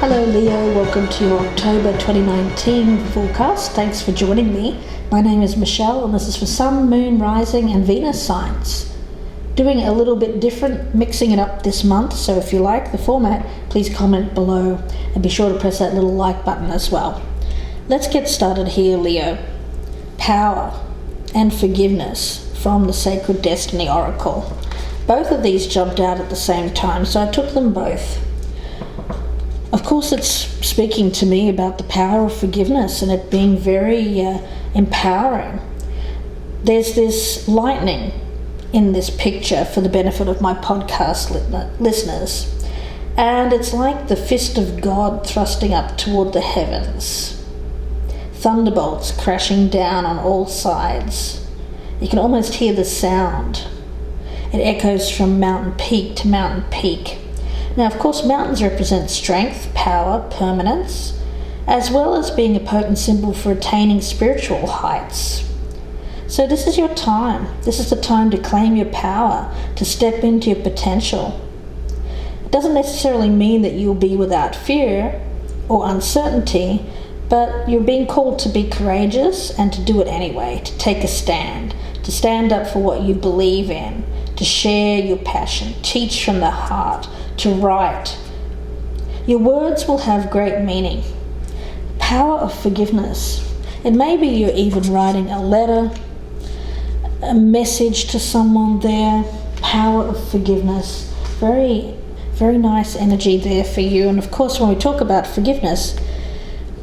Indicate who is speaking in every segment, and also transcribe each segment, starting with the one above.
Speaker 1: Hello Leo, welcome to your October 2019 forecast. Thanks for joining me. My name is Michelle and this is for Sun, Moon, Rising and Venus signs. Doing it a little bit different, mixing it up this month, so if you like the format, please comment below and be sure to press that little like button as well. Let's get started here, Leo. Power and forgiveness from the Sacred Destiny Oracle. Both of these jumped out at the same time, so I took them both. Of course, it's speaking to me about the power of forgiveness and it being very empowering. There's this lightning in this picture for the benefit of my podcast listeners, and it's like the fist of God thrusting up toward the heavens. Thunderbolts crashing down on all sides. You can almost hear the sound. It echoes from mountain peak to mountain peak. Now, of course, mountains represent strength, power, permanence, as well as being a potent symbol for attaining spiritual heights. So this is your time. This is the time to claim your power, to step into your potential. It doesn't necessarily mean that you'll be without fear or uncertainty, but you're being called to be courageous and to do it anyway, to take a stand, to stand up for what you believe in, to share your passion, teach from the heart, to write. Your words will have great meaning. Power of forgiveness. It may be you're even writing a letter, a message to someone there. Power of forgiveness. Very, very nice energy there for you. And of course, when we talk about forgiveness,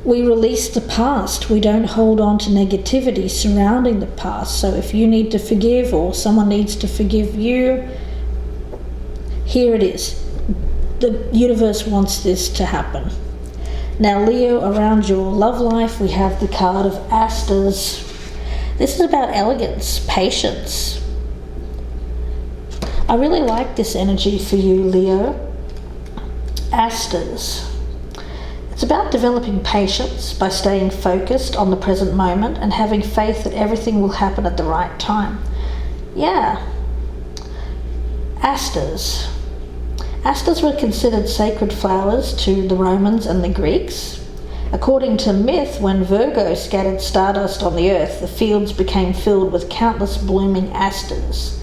Speaker 1: we release the past. We don't hold on to negativity surrounding the past. So if you need to forgive or someone needs to forgive you, here it is. The universe wants this to happen. Now, Leo, around your love life, we have the card of Asters. This is about elegance, patience. I really like this energy for you, Leo. Asters. It's about developing patience by staying focused on the present moment and having faith that everything will happen at the right time. Yeah. Asters. Asters were considered sacred flowers to the Romans and the Greeks. According to myth, when Virgo scattered stardust on the earth, the fields became filled with countless blooming asters.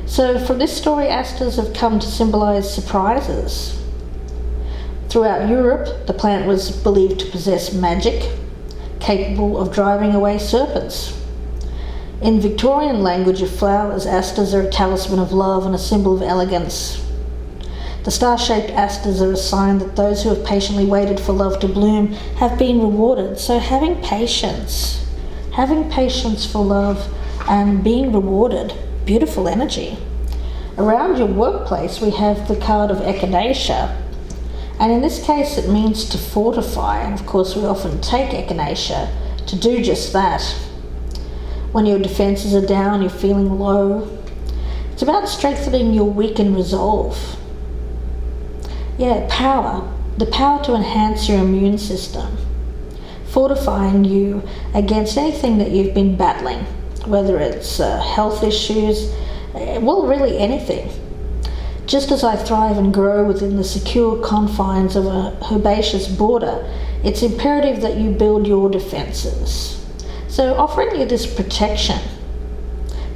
Speaker 1: So from this story, asters have come to symbolize surprises. Throughout Europe, the plant was believed to possess magic, capable of driving away serpents. In Victorian language of flowers, asters are a talisman of love and a symbol of elegance. The star-shaped asters are a sign that those who have patiently waited for love to bloom have been rewarded. So having patience for love and being rewarded, beautiful energy. Around your workplace, we have the card of Echinacea. And in this case, it means to fortify. And of course, we often take Echinacea to do just that. When your defenses are down, you're feeling low. It's about strengthening your weakened resolve. Yeah, power. The power to enhance your immune system. Fortifying you against anything that you've been battling, whether it's health issues, well, really anything. Just as I thrive and grow within the secure confines of a herbaceous border, it's imperative that you build your defenses. So offering you this protection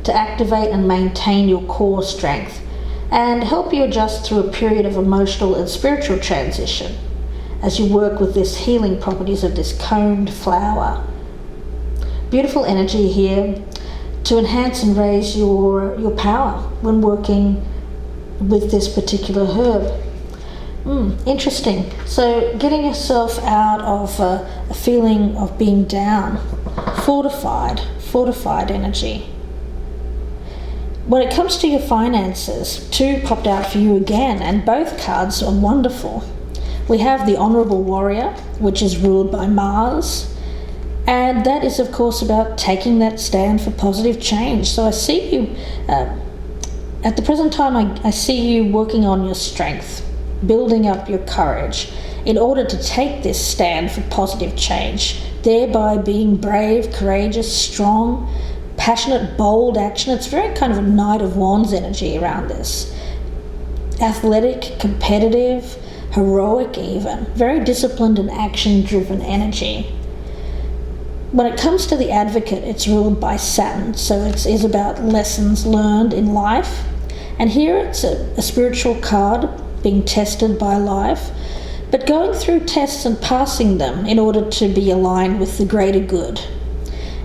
Speaker 1: to activate and maintain your core strength and help you adjust through a period of emotional and spiritual transition as you work with this healing properties of this coned flower. Beautiful energy here to enhance and raise your power when working with this particular herb. Interesting. So getting yourself out of a feeling of being down, fortified energy. When it comes to your finances, two popped out for you again, and both cards are wonderful. We have the Honourable Warrior, which is ruled by Mars, and that is, of course, about taking that stand for positive change. So I see you, at the present time, I see you working on your strength, building up your courage in order to take this stand for positive change, thereby being brave, courageous, strong, passionate, bold action. It's very kind of a Knight of Wands energy around this. Athletic, competitive, heroic even, very disciplined and action-driven energy. When it comes to the Advocate, it's ruled by Saturn, so it is about lessons learned in life. And here it's a spiritual card being tested by life, but going through tests and passing them in order to be aligned with the greater good.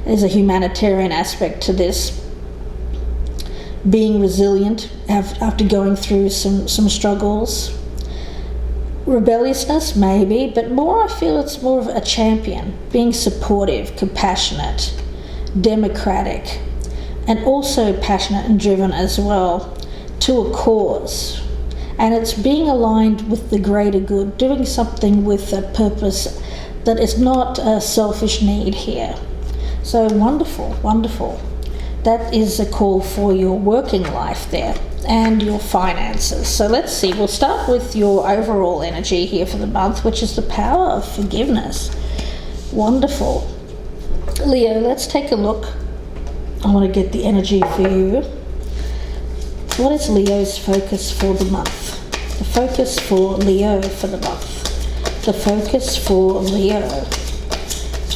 Speaker 1: There's a humanitarian aspect to this. Being resilient after going through some struggles. Rebelliousness, maybe, but more I feel it's more of a champion, being supportive, compassionate, democratic, and also passionate and driven as well to a cause. And it's being aligned with the greater good, doing something with a purpose that is not a selfish need here. So wonderful, wonderful. That is a call for your working life there and your finances. So let's see, we'll start with your overall energy here for the month, which is the power of forgiveness. Wonderful. Leo, let's take a look. I want to get the energy for you. What is Leo's focus for the month? The focus for Leo for the month. The focus for Leo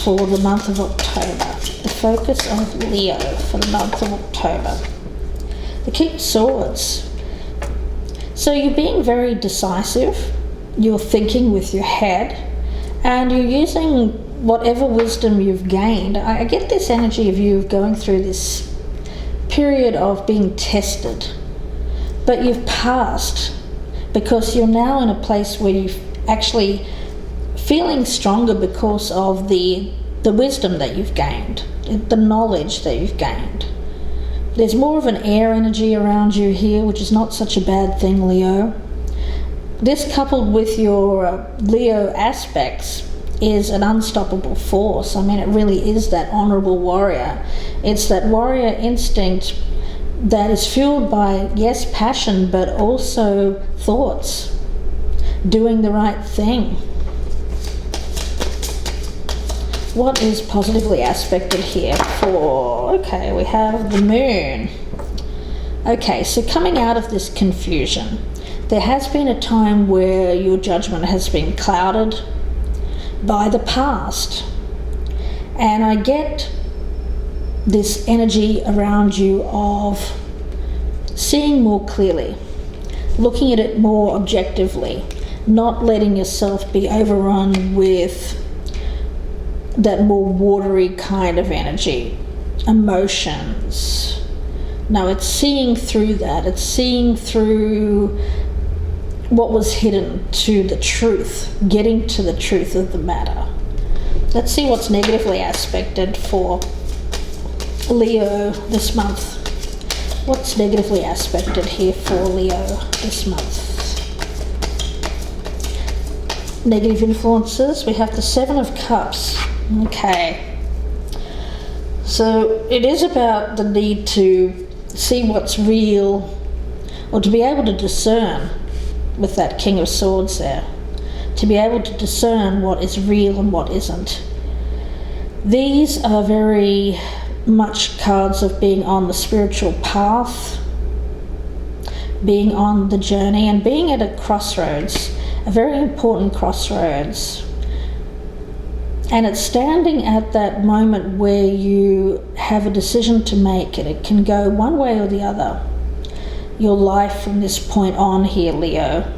Speaker 1: for the month of October. The focus of Leo for the month of October. The King of Swords. So you're being very decisive, you're thinking with your head, and you're using whatever wisdom you've gained. I get this energy of you going through this period of being tested, but you've passed because you're now in a place where you're actually feeling stronger because of the wisdom that you've gained, the knowledge that you've gained. There's more of an air energy around you here, which is not such a bad thing, Leo. This, coupled with your Leo aspects, is an unstoppable force. I mean, it really is that honorable warrior. It's that warrior instinct that is fueled by, yes, passion, but also thoughts, doing the right thing. What is positively aspected here for, okay, we have the moon. Okay, so coming out of this confusion, there has been a time where your judgment has been clouded by the past. And I get this energy around you of seeing more clearly, looking at it more objectively, not letting yourself be overrun with that more watery kind of energy, emotions. No, it's seeing through that. It's seeing through what was hidden to the truth, getting to the truth of the matter. Let's see what's negatively aspected for Leo this month. What's negatively aspected here for Leo this month? Negative influences. We have the Seven of Cups. Okay. So it is about the need to see what's real, or to be able to discern with that King of Swords there. To be able to discern what is real and what isn't. These are very much cards of being on the spiritual path, being on the journey, and being at a crossroads, a very important crossroads. And it's standing at that moment where you have a decision to make, and it can go one way or the other. Your life from this point on here, Leo.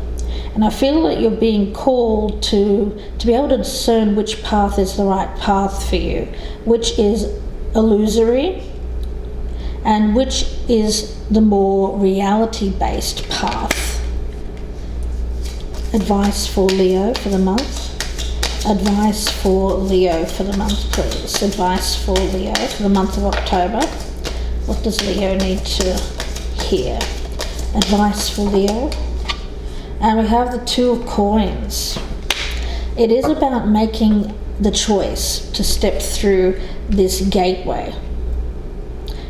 Speaker 1: And I feel that you're being called to be able to discern which path is the right path for you, which is illusory, and which is the more reality-based path. Advice for Leo for the month. Advice for Leo for the month, please. Advice for Leo for the month of October. What does Leo need to hear? Advice for Leo. And we have the Two of Coins. It is about making the choice to step through this gateway.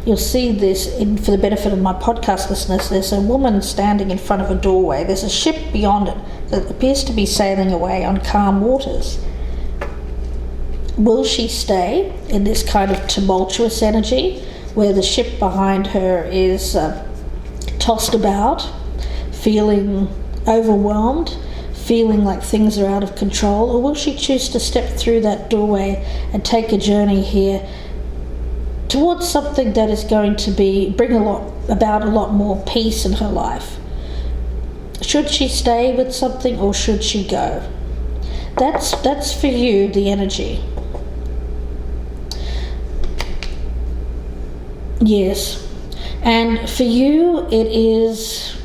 Speaker 1: You'll see this, for the benefit of my podcast listeners, there's a woman standing in front of a doorway. There's a ship beyond it that appears to be sailing away on calm waters. Will she stay in this kind of tumultuous energy where the ship behind her is tossed about, feeling overwhelmed, feeling like things are out of control, or will she choose to step through that doorway and take a journey here towards something that is going to bring about a lot more peace in her life? Should she stay with something or should she go? That's for you, the energy. Yes. And for you, it is...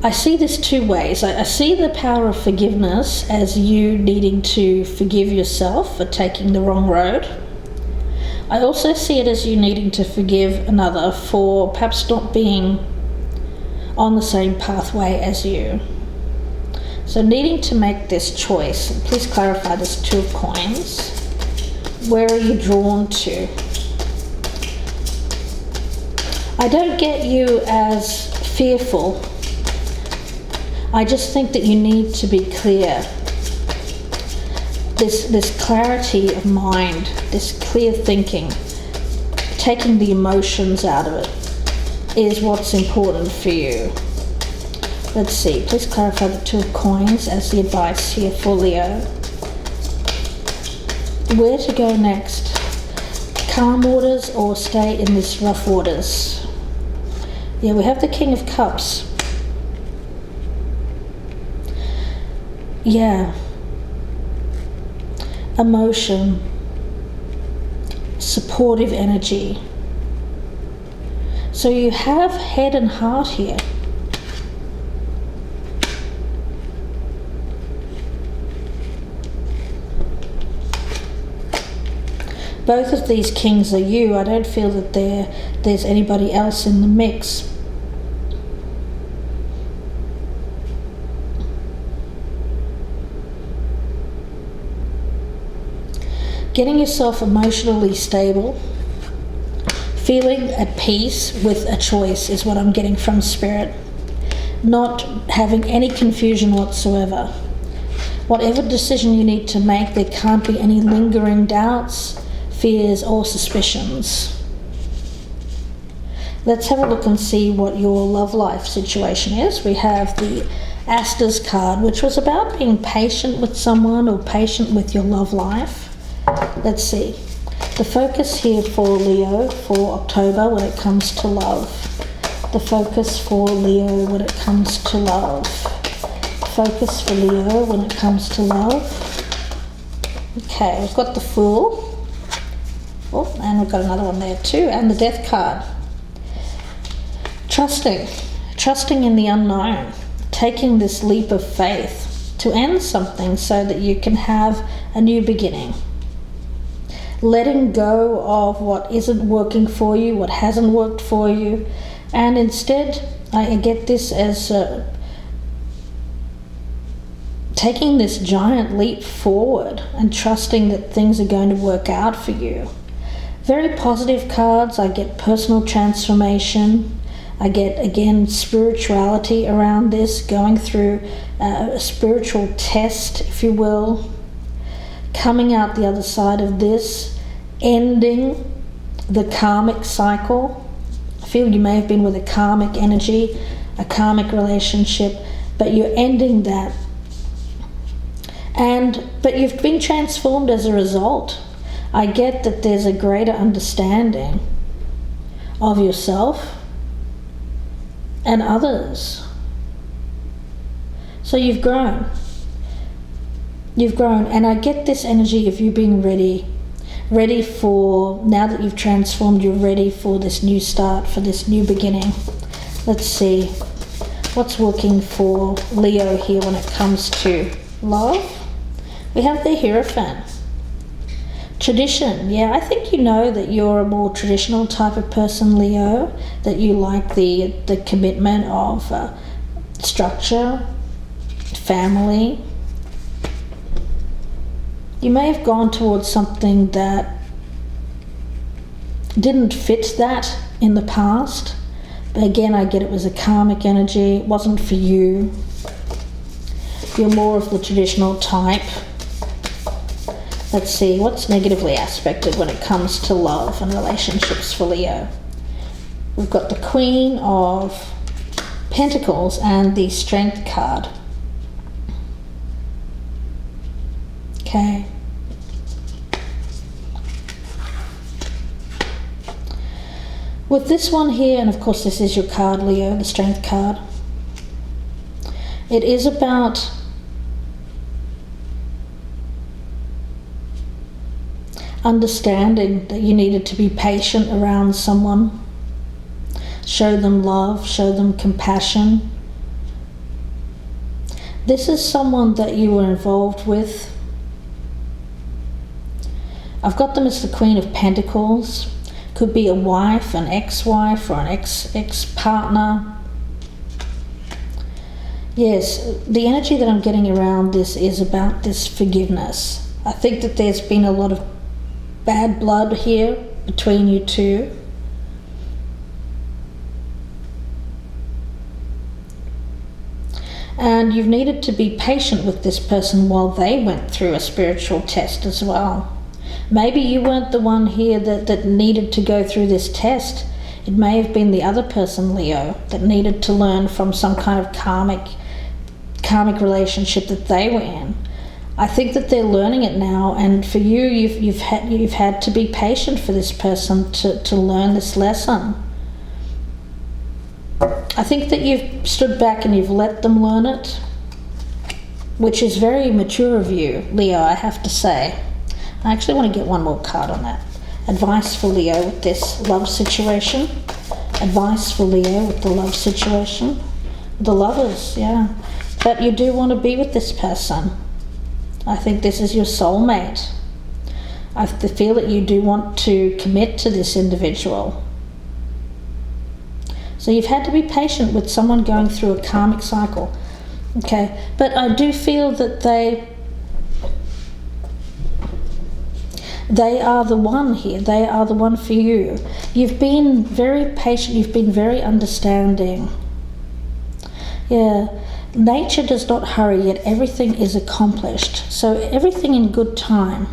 Speaker 1: I see this two ways. I see the power of forgiveness as you needing to forgive yourself for taking the wrong road. I also see it as you needing to forgive another for perhaps not being on the same pathway as you. So needing to make this choice. Please clarify this Two of Coins. Where are you drawn to? I don't get you as fearful. I just think that you need to be clear. This clarity of mind, this clear thinking, taking the emotions out of it is what's important for you. Let's see, please clarify the Two of Coins as the advice here for Leo. Where to go next? Calm waters or stay in this rough waters? Yeah, we have the King of Cups. Yeah. Emotion. Supportive energy. So you have head and heart here. Both of these kings are you. I don't feel that there's anybody else in the mix. Getting yourself emotionally stable, feeling at peace with a choice is what I'm getting from Spirit. Not having any confusion whatsoever. Whatever decision you need to make, there can't be any lingering doubts, fears or suspicions. Let's have a look and see what your love life situation is. We have the Aster's card, which was about being patient with someone or patient with your love life. Let's see. The focus here for Leo for October when it comes to love. The focus for Leo when it comes to love. Focus for Leo when it comes to love. Okay, we've got the Fool. Oh, and we've got another one there too, and the Death card. Trusting in the unknown, taking this leap of faith to end something so that you can have a new beginning. Letting go of what isn't working for you, what hasn't worked for you, and instead I get this as taking this giant leap forward and trusting that things are going to work out for you. Very positive cards. I get personal transformation. I get, again, spirituality around this, going through a spiritual test, if you will, coming out the other side of this, ending the karmic cycle. I feel you may have been with a karmic energy, a karmic relationship, but you're ending that. But you've been transformed as a result. I get that there's a greater understanding of yourself and others. So you've grown. You've grown, and I get this energy of you being ready for, now that you've transformed, you're ready for this new start, for this new beginning. Let's see what's working for Leo here when it comes to love. We have the Hierophant. Tradition. Yeah, I think you know that you're a more traditional type of person, Leo, that you like the commitment of structure, family. You may have gone towards something that didn't fit that in the past, but again, I get it was a karmic energy. It wasn't for you. You're more of the traditional type. Let's see, what's negatively aspected when it comes to love and relationships for Leo? We've got the Queen of Pentacles and the Strength card. Okay. With this one here, and of course this is your card, Leo, the Strength card, it is about understanding that you needed to be patient around someone, show them love, show them compassion. This is someone that you were involved with. I've got them as the Queen of Pentacles. Could be a wife, an ex-wife, or an ex-partner. Yes, the energy that I'm getting around this is about this forgiveness. I think that there's been a lot of bad blood here between you two. And you've needed to be patient with this person while they went through a spiritual test as well. Maybe you weren't the one here that needed to go through this test. It may have been the other person, Leo, that needed to learn from some kind of karmic relationship that they were in. I think that they're learning it now, and for you, you've had to be patient for this person to learn this lesson. I think that you've stood back and you've let them learn it, which is very mature of you, Leo, I have to say. I actually want to get one more card on that. Advice for Leo with this love situation. Advice for Leo with the love situation. The Lovers, yeah. But you do want to be with this person. I think this is your soulmate. I feel that you do want to commit to this individual. So you've had to be patient with someone going through a karmic cycle. Okay, but I do feel that they are the one here. They are the one for you. You've been very patient. You've been very understanding. Yeah. Nature does not hurry, yet everything is accomplished. So everything in good time.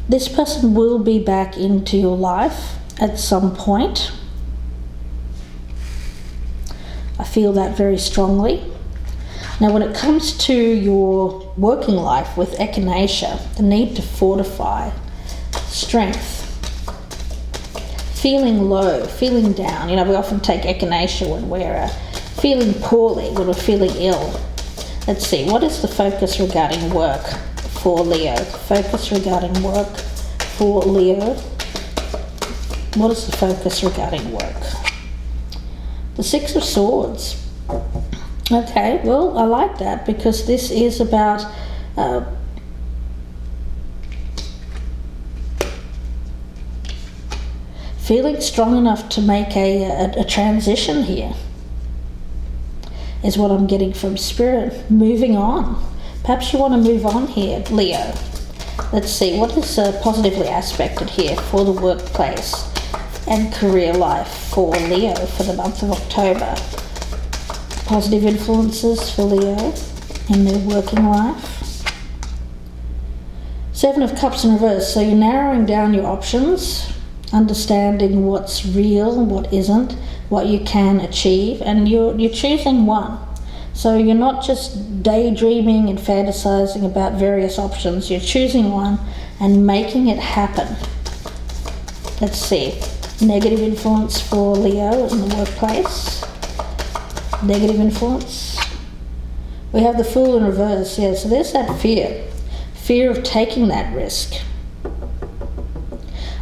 Speaker 1: This person will be back into your life at some point. I feel that very strongly. Now when it comes to your working life with echinacea, the need to fortify, strength, feeling low, feeling down. You know, we often take echinacea when we're feeling poorly, when we're feeling ill. Let's see, what is the focus regarding work for Leo? Focus regarding work for Leo. What is the focus regarding work? The Six of Swords. Okay, well, I like that because this is about feeling strong enough to make a transition here, is what I'm getting from Spirit. Moving on. Perhaps you want to move on here, Leo. Let's see, what is positively aspected here for the workplace and career life for Leo for the month of October? Positive influences for Leo in their working life. Seven of Cups in reverse. So you're narrowing down your options, understanding what's real, what isn't, what you can achieve, and you're choosing one. So you're not just daydreaming and fantasizing about various options. You're choosing one and making it happen. Let's see. Negative influence for Leo in the workplace. Negative influence. We have the Fool in reverse. Yeah, so there's that fear. Fear of taking that risk.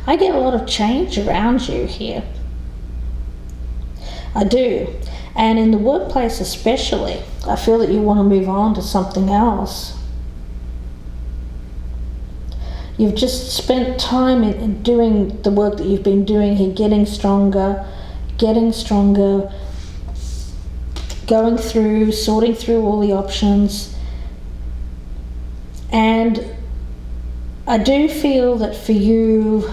Speaker 1: I get a lot of change around you here. I do. And in the workplace especially, I feel that you want to move on to something else. You've just spent time in doing the work that you've been doing here, getting stronger, going through, sorting through all the options. And I do feel that for you,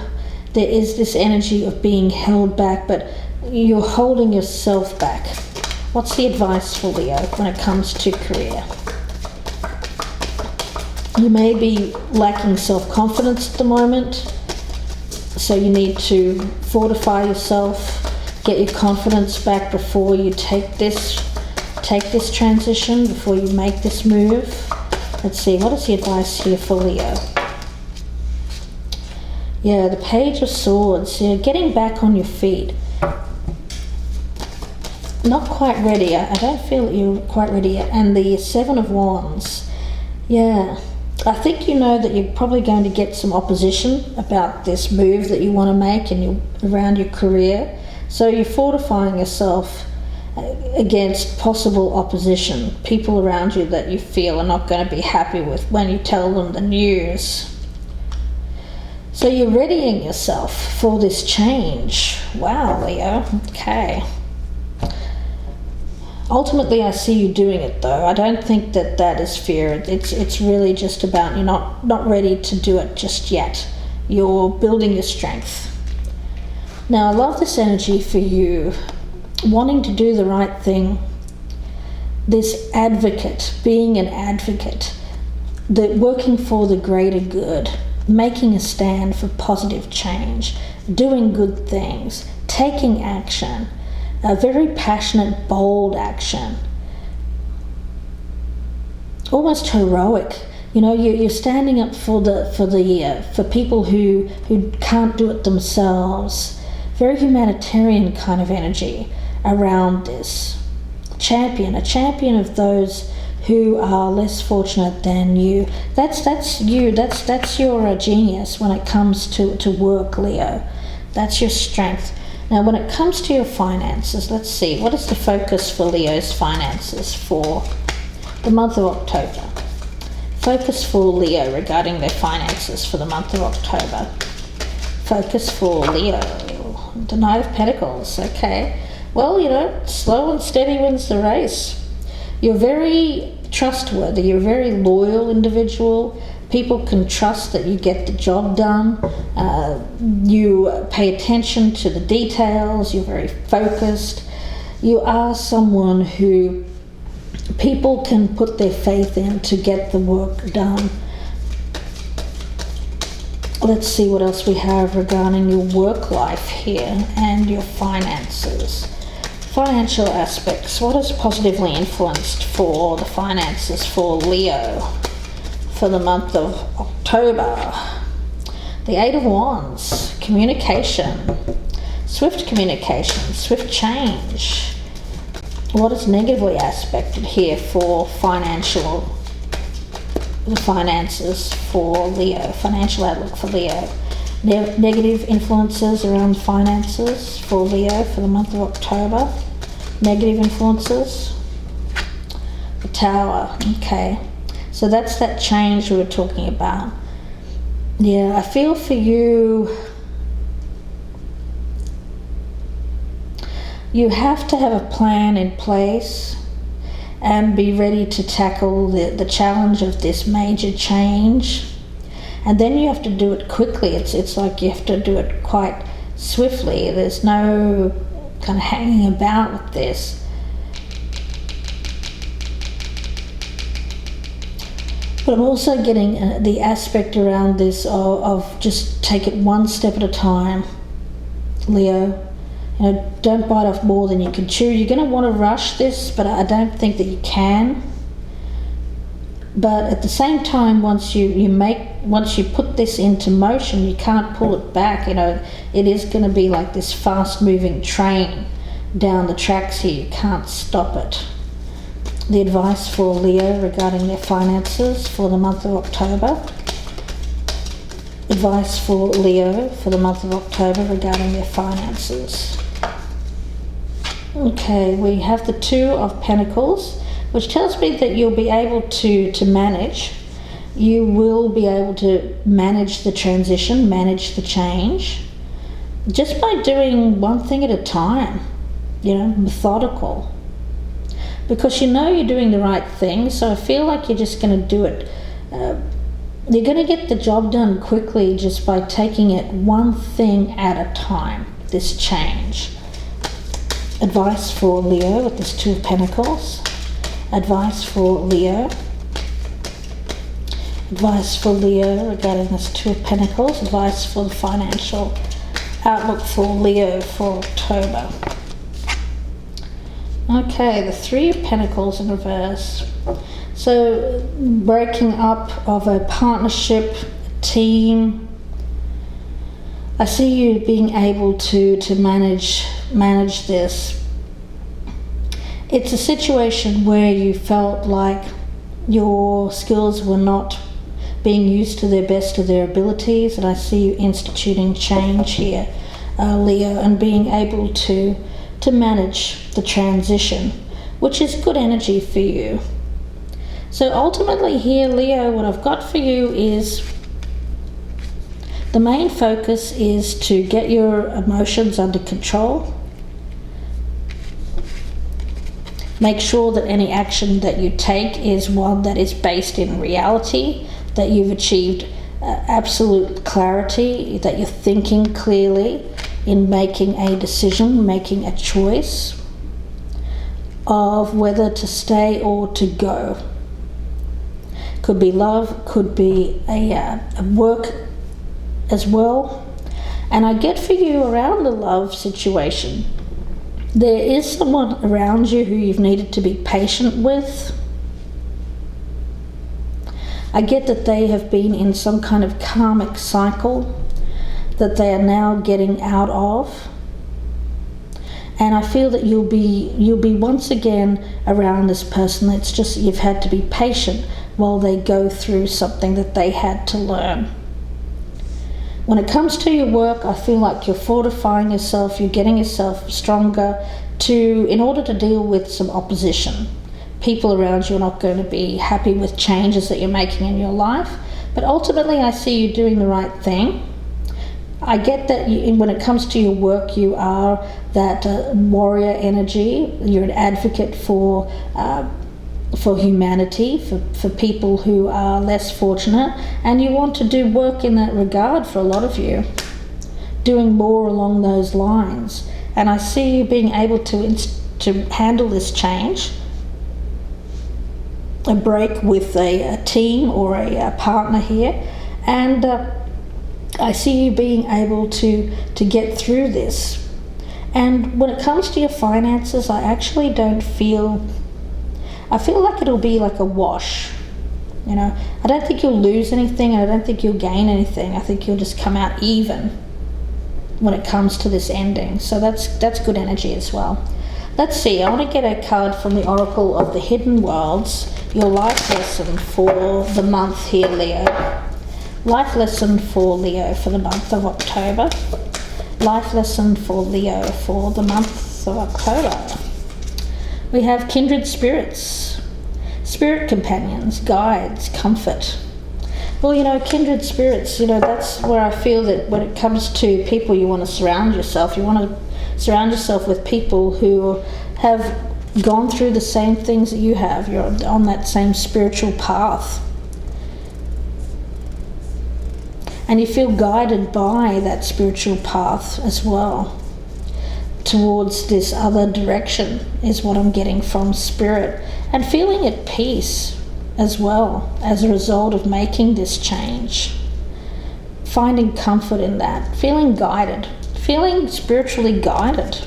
Speaker 1: there is this energy of being held back, but you're holding yourself back. What's the advice for Leo when it comes to career? You may be lacking self-confidence at the moment, so you need to fortify yourself, get your confidence back before you take this transition, before you make this move. Let's see, what is the advice here for Leo? Yeah, the Page of Swords. You're getting back on your feet. Not quite ready. I don't feel that you're quite ready yet. And the Seven of Wands. Yeah, I think you know that you're probably going to get some opposition about this move that you want to make around your career. So you're fortifying yourself against possible opposition, people around you that you feel are not going to be happy with when you tell them the news. So you're readying yourself for this change. Wow, Leo. Okay. Ultimately, I see you doing it, though. I don't think that is fear. It's really just about you're not ready to do it just yet. You're building your strength. Now, I love this energy for you, wanting to do the right thing. This advocate, being an advocate, working for the greater good, making a stand for positive change, doing good things, taking action, a very passionate, bold action, almost heroic. You know, you're standing up for people who can't do it themselves. Very humanitarian kind of energy around this. A champion of those who are less fortunate than you. That's you. That's your genius when it comes to work, Leo. That's your strength. Now, when it comes to your finances, let's see, what is the focus for Leo's finances for the month of October? Focus for Leo regarding their finances for the month of October. Focus for Leo. The Knight of Pentacles. Okay. Well, you know, slow and steady wins the race. You're very trustworthy. You're a very loyal individual. People can trust that you get the job done. You pay attention to the details. You're very focused. You are someone who people can put their faith in to get the work done. Let's see what else we have regarding your work life here and your finances. Financial aspects. What is positively influenced for the finances for Leo for the month of October? The Eight of Wands. Communication. Swift communication. Swift change. What is negatively aspected here for the finances for Leo, financial outlook for Leo? Negative influences around finances for Leo for the month of October. Negative influences. The Tower. Okay. So that's that change we were talking about. Yeah, I feel for you, you have to have a plan in place and be ready to tackle the challenge of this major change. And then you have to do it quickly. It's like you have to do it quite swiftly. There's no kind of hanging about with this. But I'm also getting the aspect around this of just take it one step at a time, Leo. You know, don't bite off more than you can chew. You're going to want to rush this, but I don't think that you can. But at the same time, once you put this into motion, you can't pull it back. You know, it is going to be like this fast-moving train down the tracks here. You can't stop it. The advice for Leo regarding their finances for the month of October. Advice for Leo for the month of October regarding their finances. Okay, we have the Two of Pentacles, which tells me that you'll be able to manage. You will be able to manage the transition, manage the change, just by doing one thing at a time, you know, methodical. Because you know you're doing the right thing, so I feel like you're just going to do it. You're going to get the job done quickly just by taking it one thing at a time, this change. Advice for Leo with this Two of Pentacles. Advice for Leo. Advice for Leo regarding this Two of Pentacles. Advice for the financial outlook for Leo for October. Okay, the Three of Pentacles in reverse. So breaking up of a partnership, a team. I see you being able to manage this. It's a situation where you felt like your skills were not being used to their best of their abilities, and I see you instituting change here, Leo, and being able to manage the transition, which is good energy for you. So ultimately here, Leo, what I've got for you is the main focus is to get your emotions under control. Make sure that any action that you take is one that is based in reality, that you've achieved absolute clarity, that you're thinking clearly in making a decision, making a choice of whether to stay or to go. Could be love, could be a work as well. And I get for you around the love situation, there is someone around you who you've needed to be patient with. I get that they have been in some kind of karmic cycle that they are now getting out of. And I feel that you'll be once again around this person. It's just you've had to be patient while they go through something that they had to learn. When it comes to your work, I feel like you're fortifying yourself, you're getting yourself stronger in order to deal with some opposition. People around you are not going to be happy with changes that you're making in your life, but ultimately I see you doing the right thing. I get that when it comes to your work, you are that warrior energy. You're an advocate for humanity, for people who are less fortunate, and you want to do work in that regard for a lot of you, doing more along those lines. And I see you being able to handle this change, a break with a team or a partner here, and I see you being able to get through this. And when it comes to your finances, I actually don't feel... I feel like it'll be like a wash. You know, I don't think you'll lose anything, and I don't think you'll gain anything. I think you'll just come out even when it comes to this ending. So that's good energy as well. Let's see, I want to get a card from the Oracle of the Hidden Worlds. Your life lesson for the month here, Leo. Life lesson for Leo for the month of October. Life lesson for Leo for the month of October. We have kindred spirits, spirit companions, guides, comfort. Well, you know, kindred spirits, you know, that's where I feel that when it comes to people you want to surround yourself, you want to surround yourself with people who have gone through the same things that you have. You're on that same spiritual path. And you feel guided by that spiritual path as well towards this other direction is what I'm getting from spirit, and feeling at peace as well as a result of making this change, finding comfort in that, feeling guided, feeling spiritually guided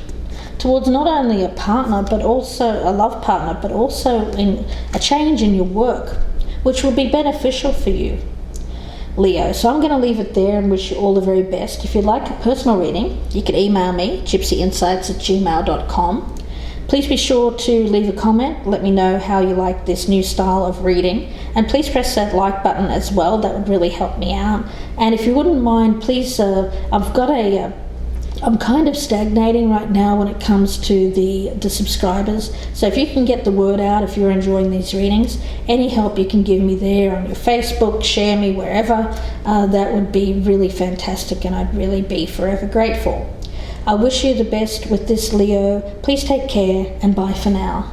Speaker 1: towards not only a partner but also a love partner, but also in a change in your work which will be beneficial for you, Leo. So I'm going to leave it there and wish you all the very best. If you'd like a personal reading, you can email me, gypsyinsights@gmail.com. Please be sure to leave a comment. Let me know how you like this new style of reading. And please press that like button as well. That would really help me out. And if you wouldn't mind, please, I'm kind of stagnating right now when it comes to the subscribers. So if you can get the word out, if you're enjoying these readings, any help you can give me there on your Facebook, share me wherever, that would be really fantastic, and I'd really be forever grateful. I wish you the best with this, Leo. Please take care, and bye for now.